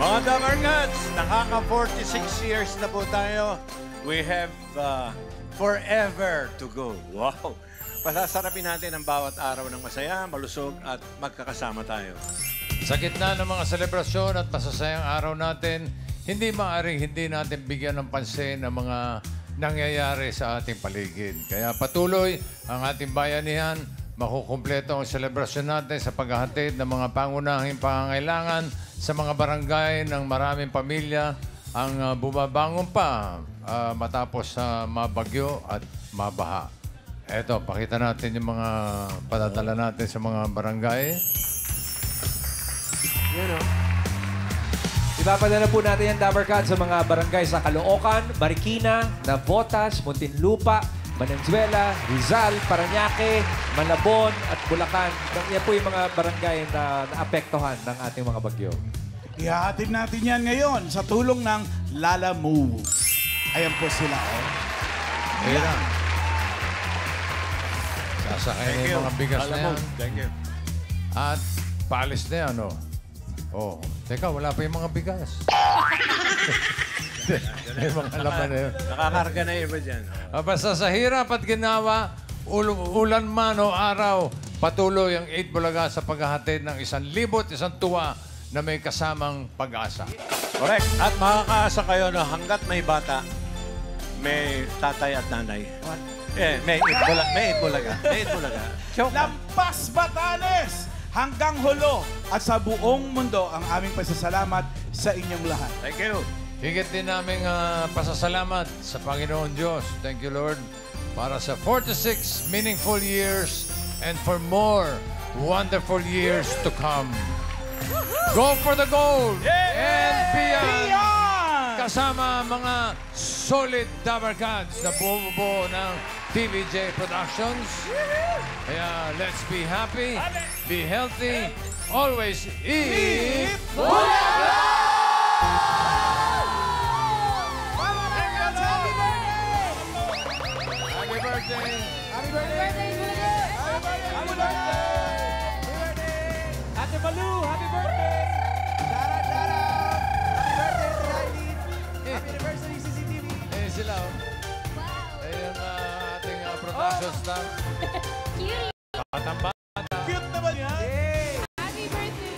Mga Dabarkats, nakaka-46 years na po tayo. We have forever to go. Wow! Pasasarapin natin ang bawat araw ng masaya, malusog at magkakasama tayo. Sa gitna ng mga selebrasyon at masasayang araw natin, hindi maaaring hindi natin bigyan ng pansin ang mga nangyayari sa ating paligid. Kaya patuloy ang ating bayanihan, makukumpleto ang selebrasyon natin sa paghahatid ng mga pangunahing pangangailangan sa mga barangay ng maraming pamilya ang bumabangon pa matapos sa mabagyo at mabaha. Eto, pakita natin yung mga padadala natin sa mga barangay. Yan o. Ipapadala po natin yung Dabarkad sa mga barangay sa Caloocan, Marikina, Navotas, Muntinlupa, Valenzuela, Rizal, Parañaque, Malabon at Bulacan. Yan po yung mga barangay na naapektuhan ng ating mga bagyo. Ihahatid natin yan ngayon sa tulong ng Lala Move. Ayan po sila. Oh. Ayan na. Sasakay na yung mga bigas na yan. Thank you. At paalis na yan, oh. Oh, teka, wala pa yung mga bigas. May mga laman na yun. Nakakarga na iba dyan. Basta sa hirap at ginawa, ulan man o araw, patuloy ang 8 Bulaga sa paghahatid ng 1,000 isang tuwa na may kasamang pag-asa. Correct. At makakaasa kayo na hanggat may bata, may tatay at nanay. What? May 8 Bulaga. May 8 Bulaga. Lampas Batanes! Hanggang hulo at sa buong mundo ang aming pasasalamat sa inyong lahat. Thank you. Higit din naming pasasalamat sa Panginoon Diyos. Thank you, Lord, para sa 46 meaningful years and for more wonderful years to come. Go for the gold! And beyond! Kasama mga solid Dabarkads na bumubuo ng TVJ Productions. Kaya let's be happy, be healthy, always eat Bulaga! Happy birthday! Happy birthday, Bulaga! Happy birthday! Ate Malu, happy birthday! Shout out! Happy birthday, Riley! Happy anniversary, CCTV! Eh, sila, oh. Wow! Eh, yung ating production staff. Cute! Batang-bata. Cute naman yan! Happy birthday!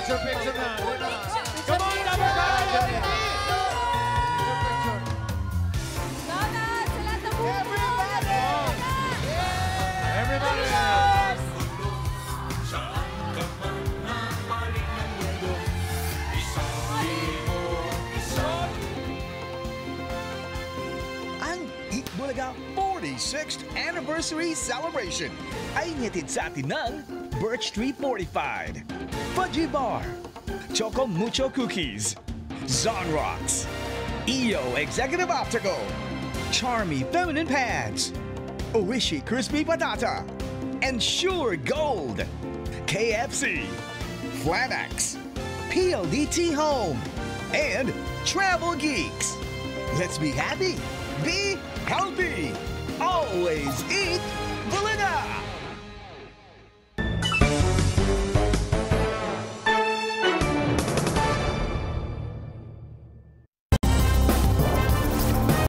Picture na. Come on, Dabarkad! Picture. Donut! Sa lahat ng buhay! Everybody! Ang Eat Bulaga 46th Anniversary Celebration ay initid sa atin ng Birch Tree Fortified, Fudgy Bar, Choco Mucho Cookies, Zon Rocks, EO Executive Optical, Charmy Feminine Pads, Oishi Crispy Patata, and Sure Gold. KFC, Flanax, PLDT Home, and Travel Geeks. Let's be happy, be healthy, always eat Bulaga!